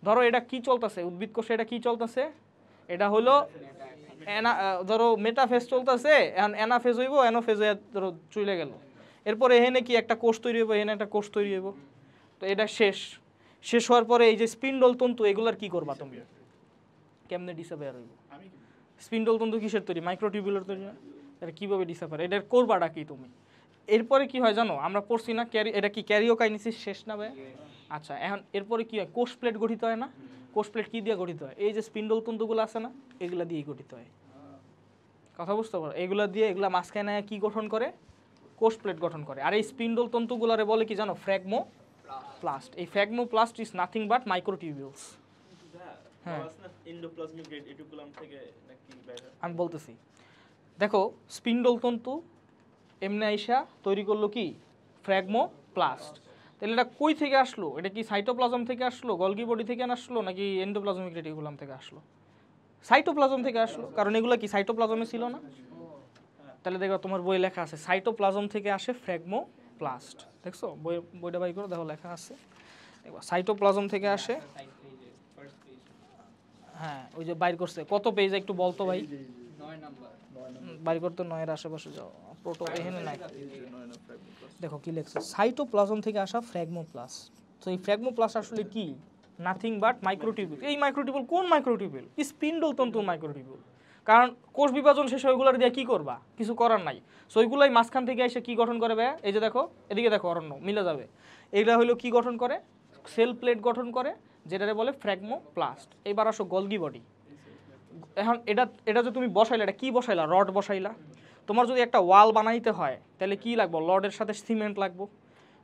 ধরো এটা কি চলতেছে, উদ্ভিদ কোষে এটা কি চলতেছে, এটা হলো ধরো মেটাফেজ চলতেছে, এখন অ্যানাফেজ হইব, অ্যানোফেজ হয়ে ধরো চলে গেল, এরপরে এখানে কি একটা কোষ তৈরি হইব, এখানে একটা কোষ তৈরি হইব, তো এটা শেষ হওয়ার পরে এই যে স্পিন্ডল তন্তু এগুলার কি করবা তুমি, কেমনে ডিসঅ্যাপিয়ার হইব? স্পিন্ডল তন্তু কিসের তৈরি? মাইক্রোটিউবুলার তৈরি না? এটা কীভাবে ডিসঅ্যাপিয়ার, এটার করবাটা কি তুমি? এরপরে কি হয় জানো, আমরা পড়ছি না এটা কি ক্যারিওকাইনেসিস শেষ না ভাই? আচ্ছা, এখন এরপরে কি হয়, কোষ প্লেট গঠিত হয় না? কোষ প্লেট কি দিয়ে গঠিত হয়? এই যে স্পিন্ডল তন্তুগুলো আছে না, এগুলা দিয়েই গঠিত হয়। কথা বুঝতে পারো? এগুলা দিয়ে এগুলা মাঝখানে কি গঠন করে? কোষ প্লেট গঠন করে। আর এই স্পিন্ডল তন্তুগুলারে বলে কি জানো? ফ্র্যাগমোপ্লাস্ট। এই phragmoplast is nothing but microtubules. হ্যাঁ, এন্ডোপ্লাজমিক রেটিকুলাম থেকে নাকি বের হয়? আমি বলতেছি, দেখো স্পিন্ডল তন্তু এমনি আইসা তৈরি করলো কি ফ্র্যাগমোপ্লাস্ট। তাহলে এটা কই থেকে আসলো? এটা কি সাইটোপ্লাজম থেকে আসলো, গলগি বডি থেকে আসলো, নাকি এন্ডোপ্লাজমিক রেটিকুলাম থেকে আসলো? সাইটোপ্লাজম থেকে আসলো, কারণ এগুলো কি সাইটোপ্লাজমে ছিল না? তাহলে দেখো তোমার বই লেখা আছে সাইটোপ্লাজম থেকে আসে ফ্র্যাগমোপ্লাস্ট। দেখছো বইটা বাই করে দেখো, লেখা আছে দেখো সাইটোপ্লাজম থেকে আসে। হ্যাঁ, ওই যে বাইর করছে, কত পেজ একটু বলতো ভাই? 9 নাম্বার। বাইর করতে 9-এর আশেপাশে যাও, প্রোটো এখানে নাই। দেখো কি লেখছে, সাইটোপ্লাজম থেকে আসা ফ্র্যাগমোপ্লাস্ট। তো এই ফ্র্যাগমোপ্লাস্ট আসলে কি? Nothing but microtubule. এই মাইক্রোটিউবিউল কোন মাইক্রোটিউবিউল? স্পিন্ডল তন্তুর মাইক্রোটিউবিউল। কারণ কোষ বিভাজন শেষে ওইগুলোর দিয়ে কি করবা? কিছু করার নাই। সো ওইগুলাই মাঝখান থেকে এসে কি গঠন করে ভাইয়া? এই যে দেখো, এদিকে দেখো, অরণ্য মিলে যাবে। এইগুলা হলো কি গঠন করে? সেল প্লেট গঠন করে, যেটারে বলে ফ্র্যাগমোপ্লাস্ট। এবার আসো গলগি বডি। এখন এটা যে তুমি বসাইলা, এটা কি বসাইলা? রড বসাইলা। তোমার যদি একটা ওয়াল বানাইতে হয় তাহলে কি লাগবে? রডের সাথে সিমেন্ট লাগবে।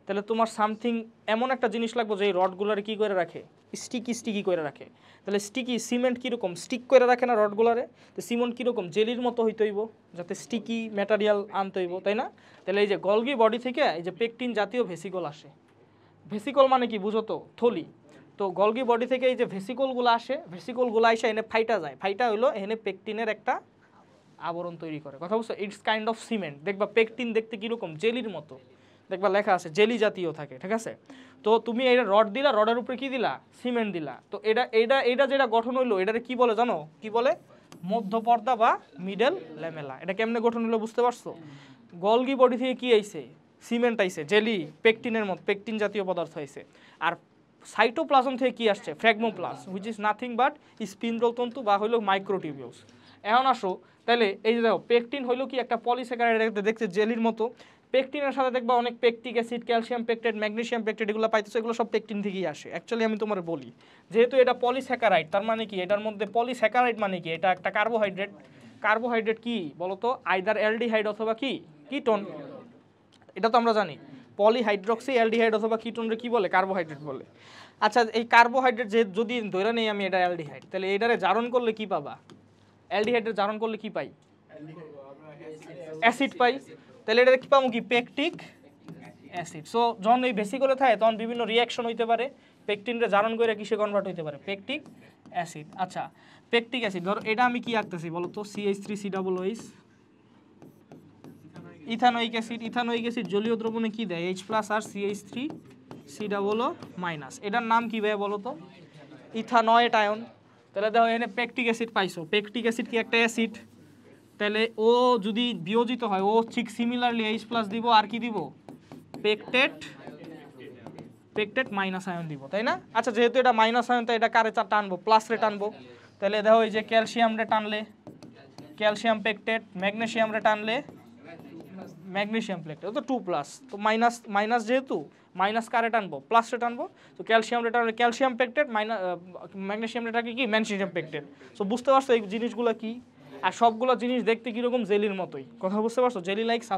তাহলে তোমার সামথিং এমন একটা জিনিস লাগবে যে এই রডগুলারে কি করে রাখে? স্টিকি করে রাখে। তাহলে সিমেন্ট কীরকম স্টিক করে রাখে না রডগুলারে? তো সিমেন্ট কীরকম জেলির মতো হইতে হইব, যাতে স্টিকি ম্যাটেরিয়াল আনতে হইব, তাই না? তাহলে এই যে গলগি বডি থেকে এই যে পেকটিন জাতীয় ভেসিকল আসে। ভেসিকল মানে কি বুঝো তো? থলি। তো গলগি বডি থেকে এই যে ভেসিকলগুলো আসে, ভেসিকলগুলো এসে এনে ফাইটা যায়। ফাইটা হইলো এখানে পেকটিনের একটা আবরণ তৈরি করে। কথা বুঝছো? It's kind of cement. দেখবা পেকটিন দেখতে কীরকম জেলির মতো, দেখবা লেখা আছে জেলি জাতীয় থাকে, ঠিক আছে? তো তুমি এটা রড দিলা, রডের উপরে কি দিলা? সিমেন্ট দিলা। তো এটা যেটা গঠন হইলো, এটারে কি বলে জানো? কি বলে? মধ্যপর্দা বা মিডল ল্যামেলা। এটা কেমনে গঠন হইলো বুঝতে পারছো? গলগি বডি থেকে কি আইছে? সিমেন্ট আইছে, জেলি পেকটিনের মতো, পেকটিন জাতীয় পদার্থ আইছে। আর সাইটোপ্লাজম থেকে কি আসছে? Phragmoplast, which is nothing but spindle তন্তু বা হইলো মাইক্রোটিউবিউলস। এখন আসো, তাহলে এই যে দেখো পেকটিন হইলো কি একটা পলিস্যাকারাইড, দেখতে জেলির মতো। পেকটিনের সাথে দেখবা অনেক pectic acid, calcium pectate, magnesium pectate, এগুলো পাইতেছো, এগুলো সব পেকটিন থেকেই আসে। অ্যাকচুয়ালি আমি তোমার বলি, যেহেতু এটা পলিস্যাকারাইড, তার মানে কি এটার মধ্যে পলিস্যাকারাইড মানে কি? এটা একটা কার্বোহাইড্রেট। কার্বোহাইড্রেট কি বলতো? আইদার অ্যালডিহাইড অথবা কি কিটোন। এটা তো আমরা জানি। পলিহাইড্রক্সি অ্যালডিহাইড অথবা কিটোনরে কি বলে? কার্বোহাইড্রেট বলে। আচ্ছা, এই কার্বোহাইড্রেট যে যদি ধরে নেই আমি এটা অ্যালডিহাইড, তাহলে এটারে জারণ করলে কি পাবা? অ্যালডিহাইডের জারণ করলে কি পাই? অ্যাসিড পাই। তাহলে এটা কি পাবো? কি পেকটিক অ্যাসিড। সো যখন এই ভেসিকলে থাকে তখন বিভিন্ন রিয়াকশন হইতে পারে, পেকটিনরে জারণ করে কিসে কনভার্ট হইতে পারে? Pectic acid. আচ্ছা, পেকটিক অ্যাসিড ধরো এটা আমি কি আঁকতেছি বলো তো? CH3COOH, ethanoic acid. Ethanoic acid জলীয় দ্রবণে কি দেয়? H+ আর CH3COO-। এটার নাম কি ভাই বলো তো? Ethanoate ion. তাহলে দেখো এখানে পেকটিক অ্যাসিড পাইছো। পেকটিক অ্যাসিড কি একটা অ্যাসিড? তাহলে ও যদি বিয়োজিত হয়, ও ঠিক সিমিলারলি H+ দিব, আর কি দিব? পেকটেট মাইনাস আয়ন দিব, তাই না? আচ্ছা, যেহেতু এটা মাইনাস আয়ন, তাই এটা কারে টানবো? প্লাস রে টানবো। তাহলে দেখো এই যে ক্যালসিয়াম রে টানলে ক্যালসিয়াম পেকটেট, ম্যাগনেসিয়াম রে টানলে ম্যাগনেসিয়াম পেকটেট, তো 2+। তো মাইনাস যেহেতু মাইনাস কারে টানবো? প্লাস রে টানবো। তো ক্যালসিয়াম রে টানলে ক্যালসিয়াম পেকটেট, ম্যাগনেসিয়াম রে টানলে কি? Magnesium pectate. সো বুঝতে পারছো এই জিনিসগুলো কি? আর সবগুলো জিনিস দেখতে কিরকম? জেলির মতোই। কথা বুঝতে পারছো? Jelly like